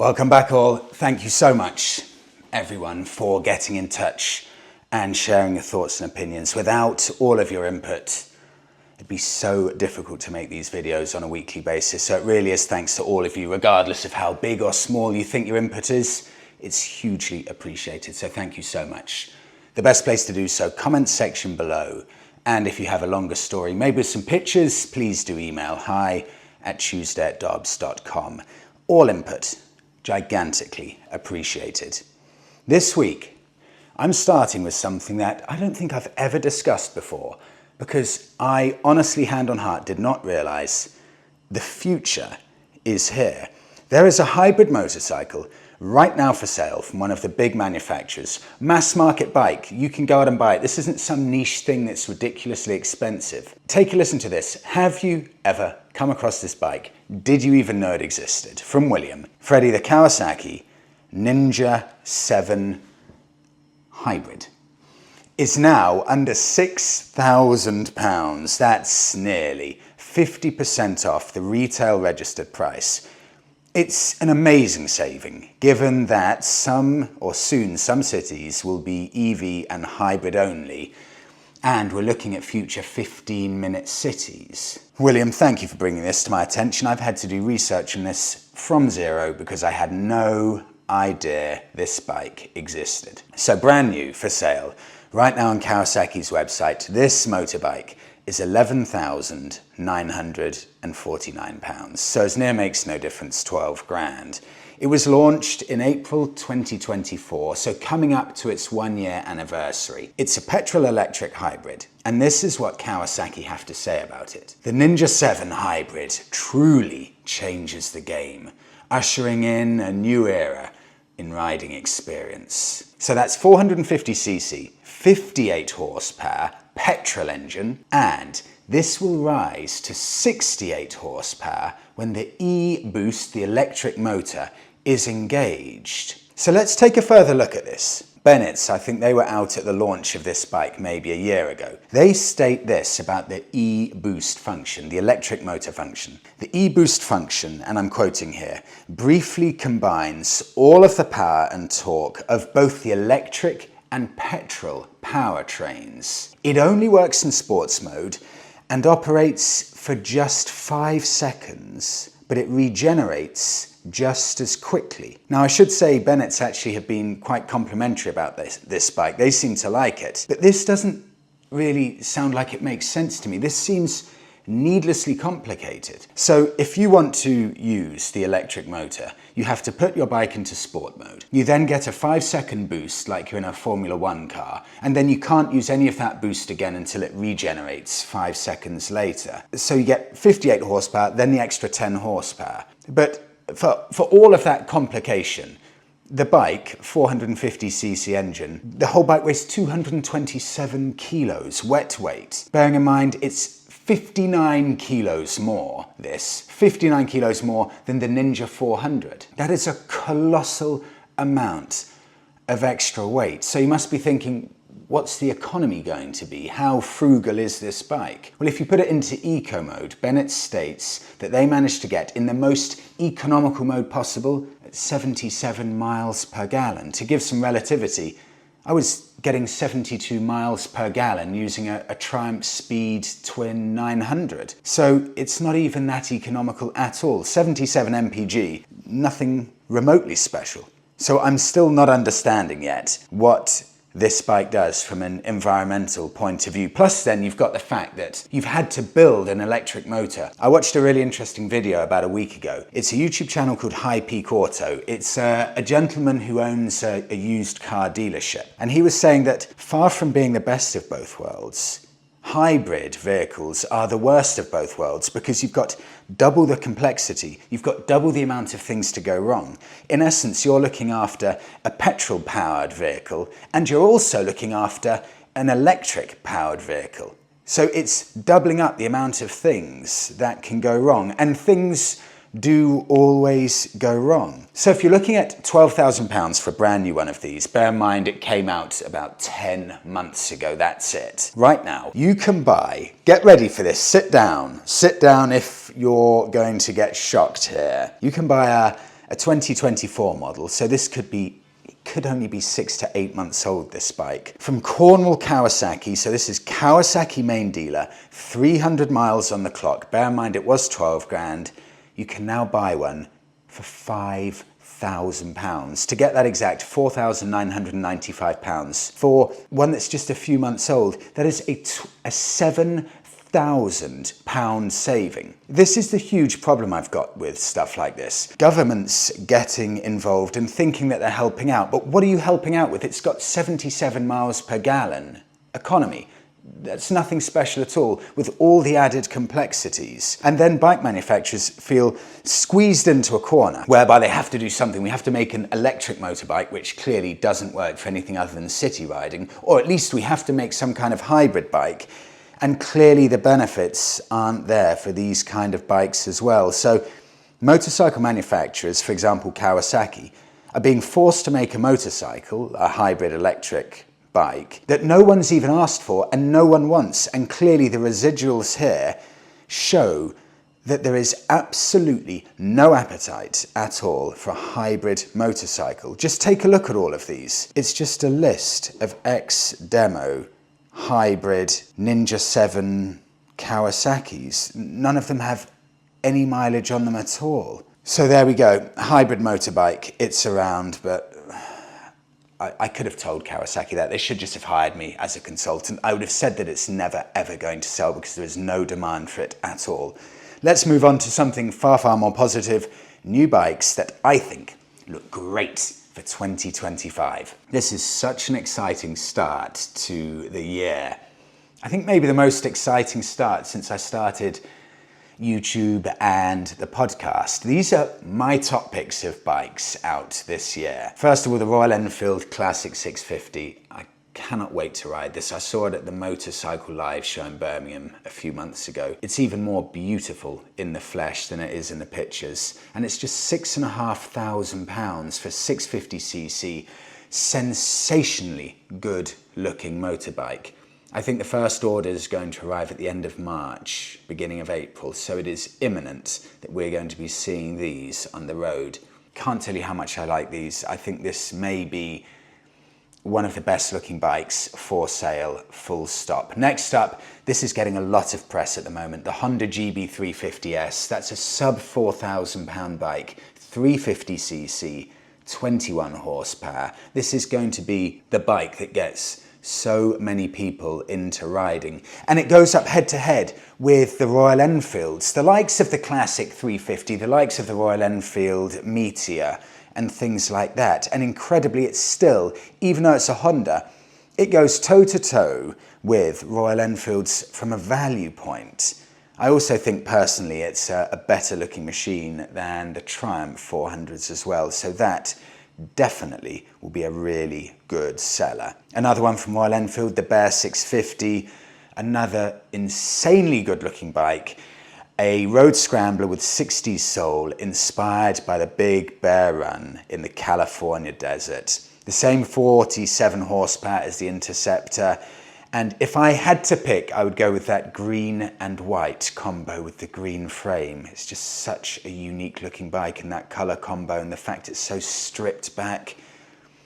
Welcome back all. Thank you so much, everyone, for getting in touch and sharing your thoughts and opinions. Without all of your input, it'd be so difficult to make these videos on a weekly basis. So it really is thanks to all of you, regardless of how big or small you think your input is. It's hugely appreciated. So thank you so much. The best place to do so, comment section below. And if you have a longer story, maybe with some pictures, please do email hi@tuesday@dobbs.com. All input, gigantically appreciated. This week, I'm starting with something that I don't think I've ever discussed before, because I honestly, hand on heart, did not realize the future is here. There is a hybrid motorcycle right now for sale from one of the big manufacturers. Mass market bike, you can go out and buy it. This isn't some niche thing that's ridiculously expensive. Take a listen to this. Have you ever come across this bike? Did you even know it existed? From William. Freddie, the Kawasaki Ninja 7 Hybrid is now under £6,000. That's nearly 50% off the retail registered price. It's an amazing saving, given that some cities will be EV and hybrid only, and we're looking at future 15-minute cities. William, thank you for bringing this to my attention. I've had to do research on this from zero because I had no idea this bike existed. So brand new for sale, right now on Kawasaki's website, this motorbike is £11,949. So as near makes no difference, 12 grand. It was launched in April 2024, so coming up to its 1-year anniversary. It's a petrol-electric hybrid, and this is what Kawasaki have to say about it. The Ninja 7 Hybrid truly changes the game, ushering in a new era in riding experience. So that's 450cc, 58 horsepower, petrol engine, and this will rise to 68 horsepower when the e-boost, the electric motor, is engaged. So let's take a further look at this. Bennett's, I think they were out at the launch of this bike maybe a year ago. They state this about the e-boost function, the electric motor function. The e-boost function, and I'm quoting here, briefly combines all of the power and torque of both the electric and petrol powertrains. It only works in sports mode and operates for just 5 seconds, but it regenerates just as quickly. Now I should say Bennett's actually have been quite complimentary about this bike. They seem to like it, but this doesn't really sound like it makes sense to me. This seems needlessly complicated. So if you want to use the electric motor, you have to put your bike into sport mode. You then get a 5-second boost like you're in a Formula 1 car, and then you can't use any of that boost again until it regenerates 5 seconds later. So you get 58 horsepower, then the extra 10 horsepower. But for all of that complication, the bike, 450cc engine, the whole bike weighs 227 kilos wet weight. Bearing in mind it's 59 kilos more, 59 kilos more than the Ninja 400. That is a colossal amount of extra weight. So you must be thinking, what's the economy going to be? How frugal is this bike? Well, if you put it into eco mode, Bennett states that they managed to get in the most economical mode possible at 77 miles per gallon. To give some relativity, I was getting 72 miles per gallon using a Triumph Speed Twin 900. So it's not even that economical at all. 77 mpg, nothing remotely special. So I'm still not understanding yet what this bike does from an environmental point of view. Plus then you've got the fact that you've had to build an electric motor. I watched a really interesting video about a week ago. It's a YouTube channel called High Peak Auto. It's a gentleman who owns a used car dealership. And he was saying that far from being the best of both worlds, hybrid vehicles are the worst of both worlds because you've got double the complexity, you've got double the amount of things to go wrong. In essence, you're looking after a petrol-powered vehicle and you're also looking after an electric-powered vehicle. So it's doubling up the amount of things that can go wrong, and things do always go wrong. So if you're looking at £12,000 for a brand new one of these, bear in mind it came out about 10 months ago, that's it. Right now, you can buy, get ready for this, sit down if you're going to get shocked here. You can buy a a 2024 model, so this could only be 6 to 8 months old, this bike. From Cornwall Kawasaki, so this is Kawasaki main dealer, 300 miles on the clock. Bear in mind it was 12 grand. You can now buy one for £5,000. To get that exact, £4,995 for one that's just a few months old. That is a £7,000 saving. This is the huge problem I've got with stuff like this. Governments getting involved and thinking that they're helping out, but what are you helping out with? It's got 77 miles per gallon economy. That's nothing special at all, with all the added complexities. And then bike manufacturers feel squeezed into a corner whereby they have to do something. We have to make an electric motorbike, which clearly doesn't work for anything other than city riding, or at least we have to make some kind of hybrid bike. And clearly the benefits aren't there for these kind of bikes as well. So motorcycle manufacturers, for example Kawasaki, are being forced to make a motorcycle, a hybrid electric bike, that no one's even asked for and no one wants. And clearly the residuals here show that there is absolutely no appetite at all for a hybrid motorcycle. Just take a look at all of these. It's just a list of ex-demo hybrid Ninja 7 Kawasaki's. None of them have any mileage on them at all. So there we go, hybrid motorbike, it's around, but I could have told Kawasaki that. They should just have hired me as a consultant. I would have said that it's never ever going to sell because there is no demand for it at all. Let's move on to something far, far more positive. New bikes that I think look great for 2025. This is such an exciting start to the year. I think maybe the most exciting start since I started YouTube and the podcast. These are my top picks of bikes out this year. First of all, the Royal Enfield Classic 650. I cannot wait to ride this. I saw it at the Motorcycle Live show in Birmingham a few months ago. It's even more beautiful in the flesh than it is in the pictures. And it's just £6,500 for 650cc, sensationally good looking motorbike. I think the first order is going to arrive at the end of March, beginning of April, so it is imminent that we're going to be seeing these on the road. Can't tell you how much I like these. I think this may be one of the best looking bikes for sale, full stop. Next up, this is getting a lot of press at the moment, the Honda CB1100. That's a sub £4,000 bike, 350cc, 21 horsepower. This is going to be the bike that gets so many people into riding. And it goes up head to head with the Royal Enfields, the likes of the Classic 350, the likes of the Royal Enfield Meteor and things like that. And incredibly, it's still, even though it's a Honda, it goes toe to toe with Royal Enfields from a value point. I also think personally it's a better looking machine than the Triumph 400s as well. So that definitely will be a really good seller. Another one from Royal Enfield, the Bear 650, another insanely good looking bike, a road scrambler with 60s soul inspired by the Big Bear Run in the California desert. The same 47 horsepower as the Interceptor. And if I had to pick, I would go with that green and white combo with the green frame. It's just such a unique looking bike, and that color combo and the fact it's so stripped back.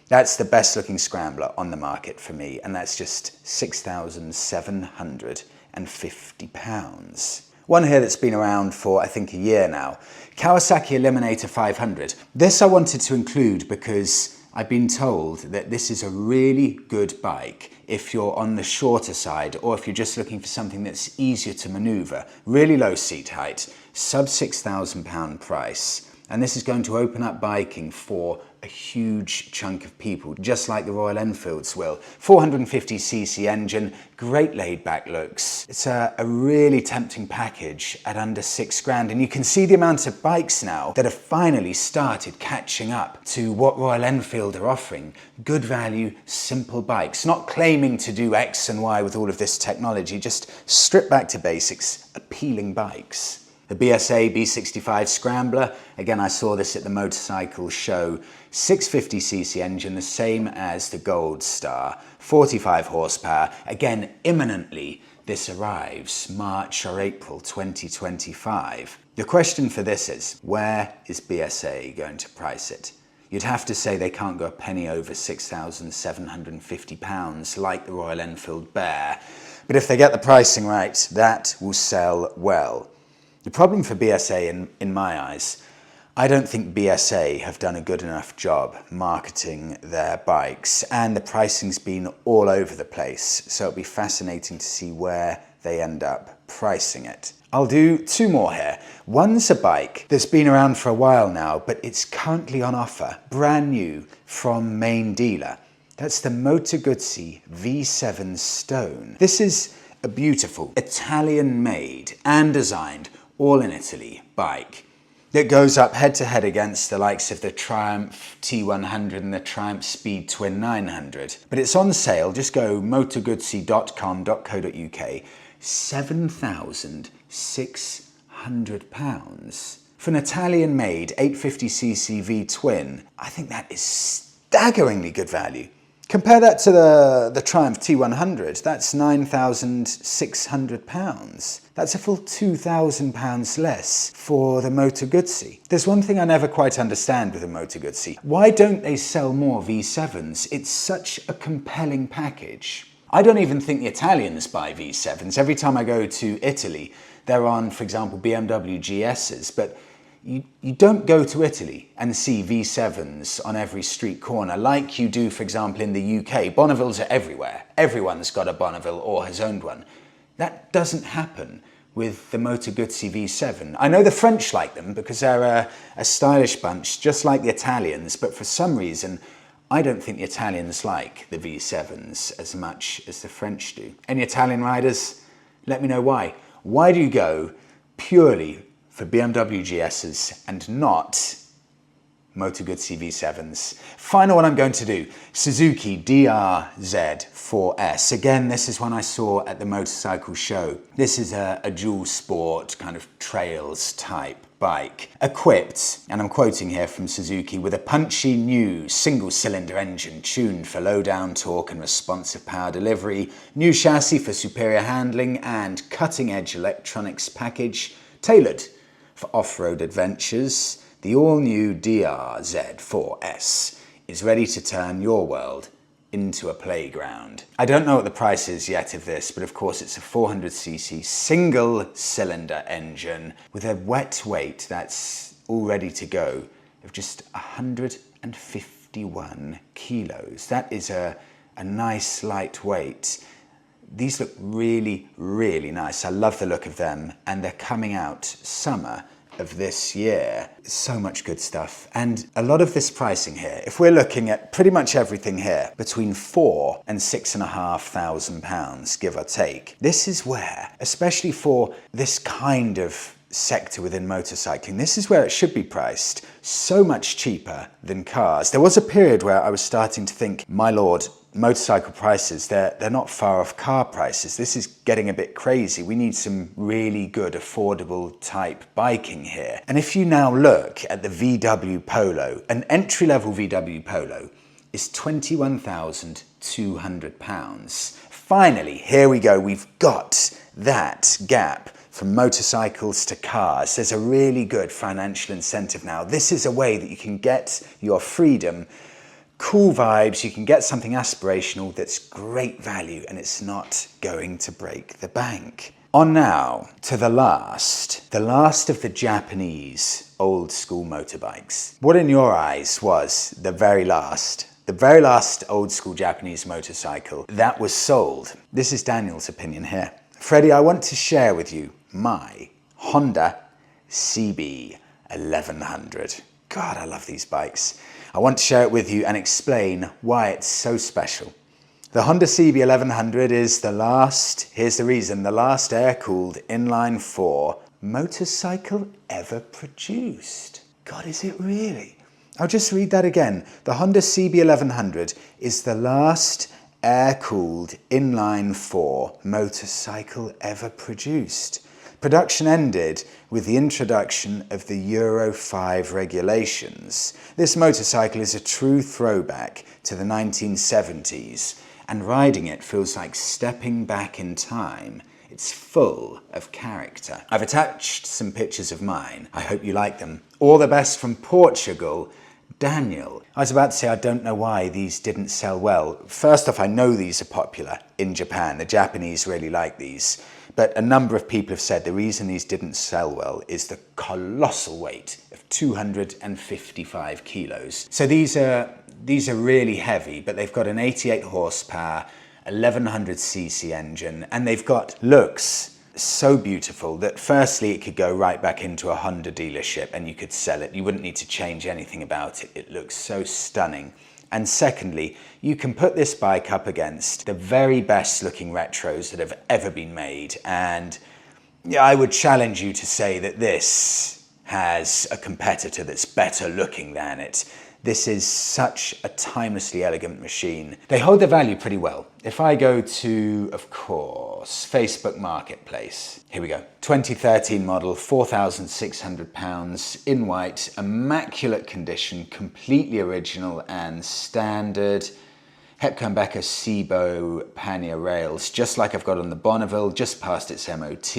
That's the best looking scrambler on the market for me, and that's just £6,750. One here that's been around for, I think, a year now. Kawasaki Eliminator 500. This I wanted to include because I've been told that this is a really good bike if you're on the shorter side or if you're just looking for something that's easier to maneuver. Really low seat height, sub £6,000 price. And this is going to open up biking for a huge chunk of people, just like the Royal Enfields will. 450cc engine, great laid back looks. It's a really tempting package at under £6,000. And you can see the amount of bikes now that have finally started catching up to what Royal Enfield are offering. Good value, simple bikes, not claiming to do X and Y with all of this technology, just strip back to basics, appealing bikes. The BSA B65 Scrambler, again I saw this at the motorcycle show, 650cc engine, the same as the Gold Star, 45 horsepower, again imminently this arrives, March or April 2025. The question for this is, where is BSA going to price it? You'd have to say they can't go a penny over £6,750 like the Royal Enfield Bear, but if they get the pricing right, that will sell well. The problem for BSA in my eyes, I don't think BSA have done a good enough job marketing their bikes, and the pricing's been all over the place, so it'll be fascinating to see where they end up pricing it. I'll do two more here. One's a bike that's been around for a while now, but it's currently on offer, brand new from main dealer. That's the Moto Guzzi V7 Stone. This is a beautiful Italian-made and designed, all in Italy, bike that goes up head-to-head against the likes of the Triumph T100 and the Triumph Speed Twin 900. But it's on sale. Just go motoguzzi.com.co.uk. £7,600 for an Italian-made 850cc V-twin. I think that is staggeringly good value. Compare that to the Triumph T100. That's £9,600. That's a full £2,000 less for the Moto Guzzi. There's one thing I never quite understand with the Moto Guzzi. Why don't they sell more V7s? It's such a compelling package. I don't even think the Italians buy V7s. Every time I go to Italy, they're on, for example, BMW GSs, but you don't go to Italy and see V7s on every street corner like you do, for example, in the UK. Bonnevilles are everywhere. Everyone's got a Bonneville or has owned one. That doesn't happen with the Moto Guzzi V7. I know the French like them because they're a stylish bunch, just like the Italians, but for some reason, I don't think the Italians like the V7s as much as the French do. Any Italian riders? Let me know why. Why do you go purely for BMW GSs and not Moto Guzzi V7s? Final one I'm going to do, Suzuki DRZ4S. Again, this is one I saw at the motorcycle show. This is a dual sport kind of trails type bike, equipped, and I'm quoting here from Suzuki, with a punchy new single-cylinder engine tuned for low-down torque and responsive power delivery, new chassis for superior handling, and cutting-edge electronics package tailored for off-road adventures. The all-new DRZ4S is ready to turn your world into a playground. I don't know what the price is yet of this, but of course it's a 400cc single-cylinder engine with a wet weight that's all ready to go of just 151 kilos. That is a nice light weight. These look really, really nice. I love the look of them, and they're coming out summer of this year. So much good stuff. And a lot of this pricing here, if we're looking at pretty much everything here, between £4,000 and £6,500, give or take, this is where, especially for this kind of sector within motorcycling, this is where it should be priced so much cheaper than cars. There was a period where I was starting to think, my lord, motorcycle prices, they're not far off car prices. This is getting a bit crazy. We need some really good affordable type biking here. And if you now look at the VW Polo, an entry-level VW Polo is £21,200. Finally, here we go. We've got that gap from motorcycles to cars. There's a really good financial incentive now. This is a way that you can get your freedom, cool vibes, you can get something aspirational that's great value, and it's not going to break the bank. On now to the last of the Japanese old school motorbikes. What in your eyes was the very last old school Japanese motorcycle that was sold? This is Daniel's opinion here. Freddie, I want to share with you my Honda CB1100. God, I love these bikes. I want to share it with you and explain why it's so special. The Honda CB1100 is the last, here's the reason, the last air-cooled inline-4 motorcycle ever produced. God, is it really? I'll just read that again. The Honda CB1100 is the last air-cooled inline-4 motorcycle ever produced. Production ended with the introduction of the Euro 5 regulations. This motorcycle is a true throwback to the 1970s, and riding it feels like stepping back in time It's full of character. I've attached some pictures of mine. I hope you like them. All the best from Portugal, Daniel. I was about to say I don't know why these didn't sell well. First off, I know these are popular in Japan. The Japanese really like these. But a number of people have said the reason these didn't sell well is the colossal weight of 255 kilos. So these are really heavy, but they've got an 88 horsepower, 1100cc engine, and they've got looks so beautiful that firstly it could go right back into a Honda dealership and you could sell it. You wouldn't need to change anything about it. It looks so stunning. And secondly, you can put this bike up against the very best looking retros that have ever been made. And yeah, I would challenge you to say that this has a competitor that's better looking than it. This is such a timelessly elegant machine. They hold their value pretty well. If I go to, of course, Facebook Marketplace, here we go. 2013 model, £4,600 in white, immaculate condition, completely original and standard. Hepco & Becker Cibo pannier rails, just like I've got on the Bonneville, just past its MOT,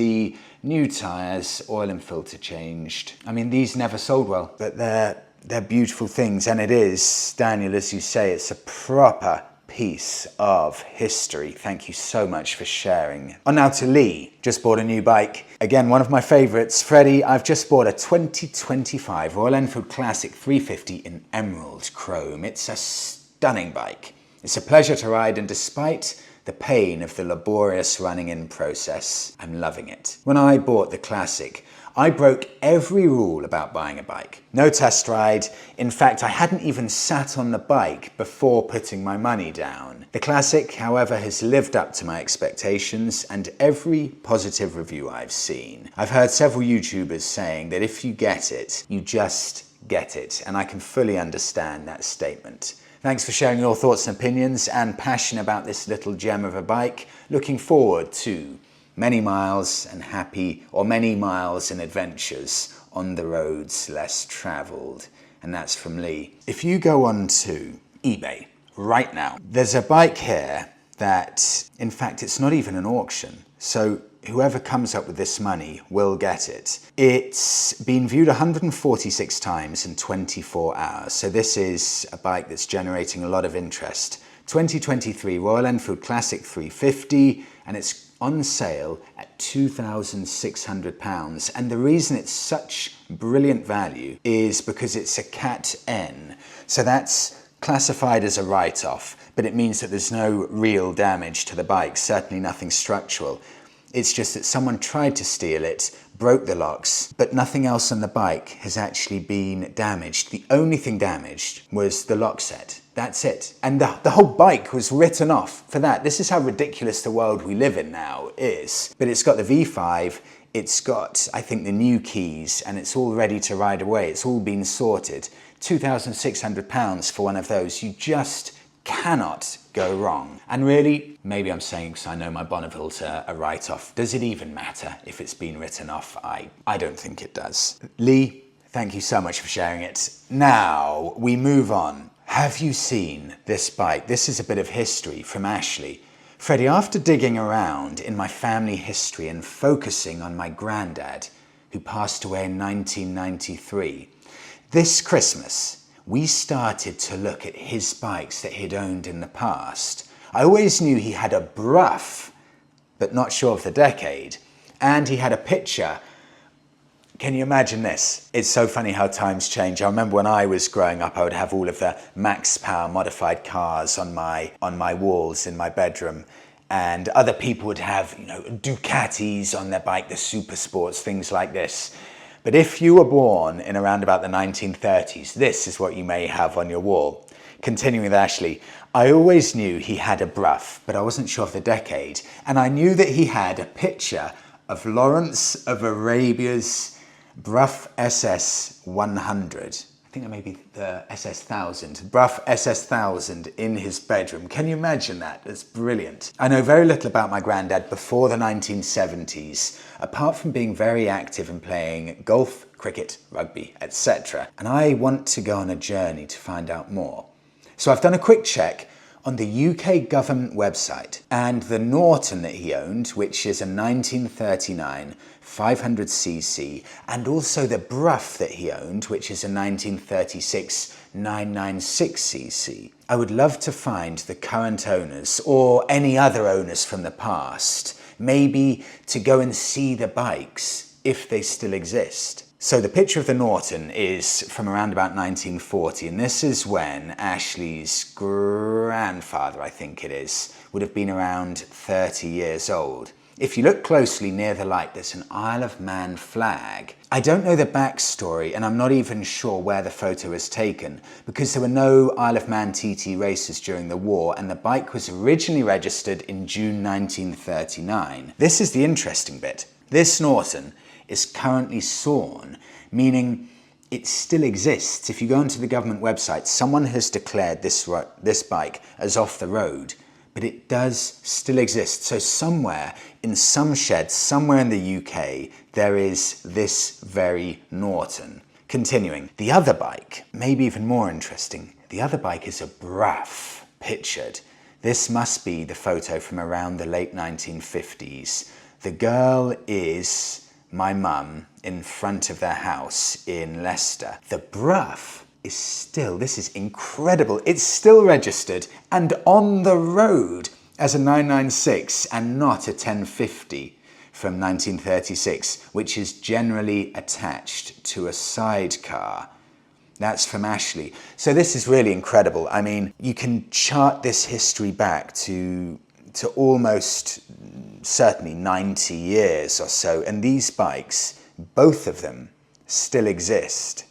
new tyres, oil and filter changed. I mean, these never sold well, but they're beautiful things, and it is, Daniel, as you say, it's a proper piece of history. Thank you so much for sharing. On now to Lee, just bought a new bike. Again, one of my favorites. Freddie, I've just bought a 2025 Royal Enfield Classic 350 in emerald chrome. It's a stunning bike. It's a pleasure to ride, and despite the pain of the laborious running in process, I'm loving it. When I bought the Classic, I broke every rule about buying a bike. No test ride. In fact, I hadn't even sat on the bike before putting my money down. The Classic, however, has lived up to my expectations and every positive review I've seen. I've heard several YouTubers saying that if you get it, you just get it, and I can fully understand that statement. Thanks for sharing your thoughts and opinions and passion about this little gem of a bike. Looking forward to many miles and many miles and adventures on the roads less traveled. And that's from Lee. If you go on to eBay right now, there's a bike here that, in fact, it's not even an auction. So whoever comes up with this money will get it. It's been viewed 146 times in 24 hours. So this is a bike that's generating a lot of interest. 2023 Royal Enfield Classic 350, and it's on sale at £2,600. And the reason it's such brilliant value is because it's a Cat N. So that's classified as a write-off, but it means that there's no real damage to the bike, certainly nothing structural. It's just that someone tried to steal it, broke the locks, but nothing else on the bike has actually been damaged. The only thing damaged was the lock set. That's it. And the whole bike was written off for that. This is how ridiculous the world we live in now is. But it's got the V5, it's got, I think, the new keys, and it's all ready to ride away. It's all been sorted. £2,600 for one of those. You just cannot go wrong. And really, maybe I'm saying because I know my Bonneville's a write-off. Does it even matter if it's been written off? I don't think it does. Lee, thank you so much for sharing it. Now we move on. Have you seen this bike? This is a bit of history from Ashley. Freddie, after digging around in my family history and focusing on my granddad, who passed away in 1993, this Christmas, we started to look at his bikes that he'd owned in the past. I always knew he had a Brough, but not sure of the decade. And he had a picture. Can you imagine this? It's so funny how times change. I remember when I was growing up, I would have all of the max power modified cars on my walls in my bedroom. And other people would have, Ducatis on their bike, the super sports, things like this. But if you were born in around about the 1930s, this is what you may have on your wall. Continuing with Ashley, I always knew he had a Brough, but I wasn't sure of the decade. And I knew that he had a picture of Lawrence of Arabia's Brough SS 100. I think that may be the SS 1000. Brough SS 1000 in his bedroom. Can you imagine that? That's brilliant. I know very little about my granddad before the 1970s, apart from being very active in playing golf, cricket, rugby, etc. And I want to go on a journey to find out more. So I've done a quick check on the UK government website, and the Norton that he owned, which is a 1939 500cc, and also the Brough that he owned, which is a 1936 996cc. I would love to find the current owners or any other owners from the past, maybe to go and see the bikes if they still exist. So the picture of the Norton is from around about 1940, and this is when Ashley's grandfather, I think it is, would have been around 30 years old. If you look closely near the light, there's an Isle of Man flag. I don't know the backstory, and I'm not even sure where the photo was taken, because there were no Isle of Man TT races during the war, and the bike was originally registered in June 1939. This is the interesting bit. This Norton is currently sawn, meaning it still exists. If you go onto the government website, someone has declared this bike as off the road, but it does still exist. So somewhere, in some shed, somewhere in the UK, there is this very Norton. Continuing, the other bike, maybe even more interesting, the other bike is a Brough pictured. This must be the photo from around the late 1950s. The girl is my mum in front of their house in Leicester. The Brough is still, this is incredible, it's still registered and on the road as a 996 and not a 1050 from 1936, which is generally attached to a sidecar. That's from Ashley. So this is really incredible. I mean, you can chart this history back to almost certainly 90 years or so, and these bikes, both of them, still exist.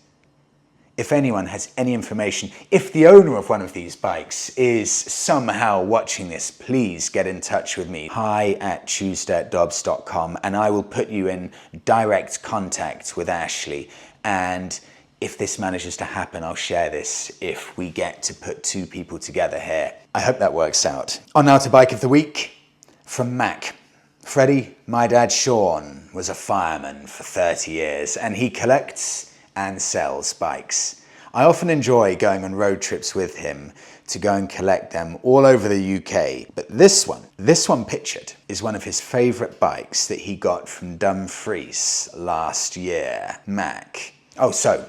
If anyone has any information, if the owner of one of these bikes is somehow watching this, please get in touch with me, hi@tuesday@dobbs.com, and I will put you in direct contact with Ashley. And if this manages to happen, I'll share this if we get to put two people together here. I hope that works out. On now to Bike of the Week from Mac. Freddie, my dad Sean, was a fireman for 30 years and he collects and sells bikes. I often enjoy going on road trips with him to go and collect them all over the UK. But this one pictured, is one of his favourite bikes that he got from Dumfries last year. Mac. Oh, so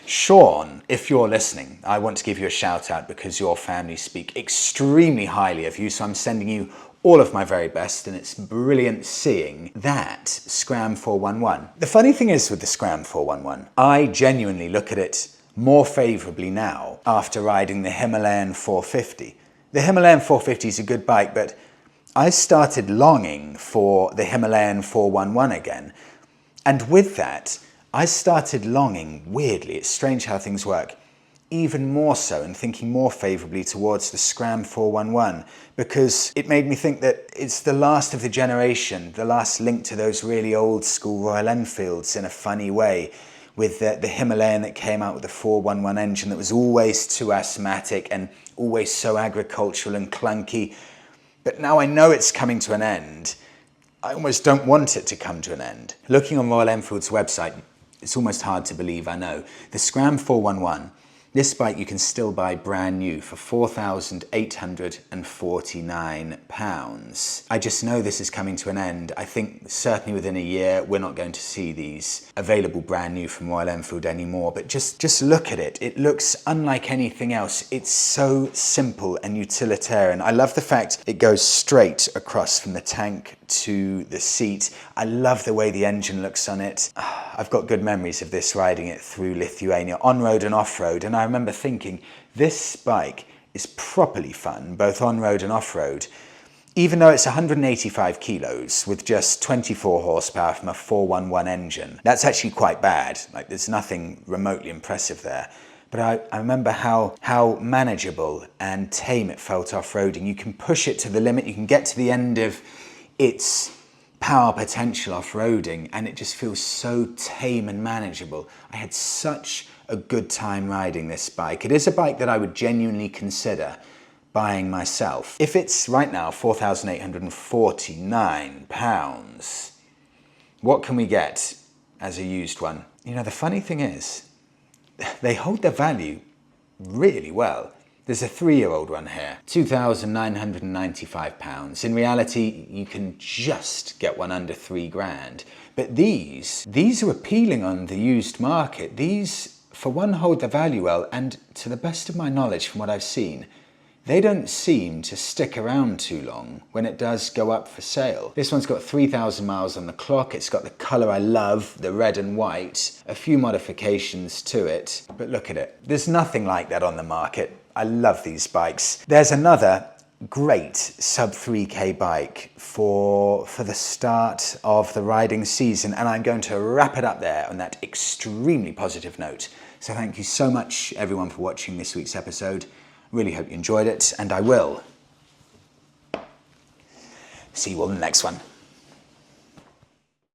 Sean, if you're listening, I want to give you a shout out because your family speak extremely highly of you, so I'm sending you all of my very best, and it's brilliant seeing that Scram 411. The funny thing is with the Scram 411, I genuinely look at it more favourably now after riding the Himalayan 450. The Himalayan 450 is a good bike, but I started longing for the Himalayan 411 again. And with that, I started longing, weirdly, it's strange how things work, even more so, and thinking more favourably towards the Scram 411, because it made me think that it's the last of the generation, the last link to those really old school Royal Enfields in a funny way, with the Himalayan that came out with the 411 engine that was always too asthmatic and always so agricultural and clunky. But now I know it's coming to an end. I almost don't want it to come to an end. Looking on Royal Enfield's website, it's almost hard to believe, I know. The Scram 411, this bike you can still buy brand new for £4,849. I just know this is coming to an end. I think certainly within a year we're not going to see these available brand new from Royal Enfield anymore, but just look at it. It looks unlike anything else. It's so simple and utilitarian. I love the fact it goes straight across from the tank to the seat. I love the way the engine looks on it. I've got good memories of this riding it through Lithuania, on-road and off-road, and I remember thinking, this bike is properly fun, both on-road and off-road, even though it's 185 kilos with just 24 horsepower from a 411 engine. That's actually quite bad. Like, there's nothing remotely impressive there. But I remember how manageable and tame it felt off-roading. You can push it to the limit, you can get to the end of its power potential off-roading, and it just feels so tame and manageable. I had such a good time riding this bike. It is a bike that I would genuinely consider buying myself. If it's right now £4,849, what can we get as a used one? You know, the funny thing is, they hold their value really well. There's a 3-year-old one here, £2,995. In reality, you can just get one under 3 grand. But these are appealing on the used market. These, for one, hold the value well, and to the best of my knowledge from what I've seen, they don't seem to stick around too long when it does go up for sale. This one's got 3,000 miles on the clock. It's got the colour I love, the red and white, a few modifications to it, but look at it. There's nothing like that on the market. I love these bikes. There's another great sub 3K bike for the start of the riding season, and I'm going to wrap it up there on that extremely positive note. So thank you so much everyone for watching this week's episode. Really hope you enjoyed it, and I will see you all in the next one.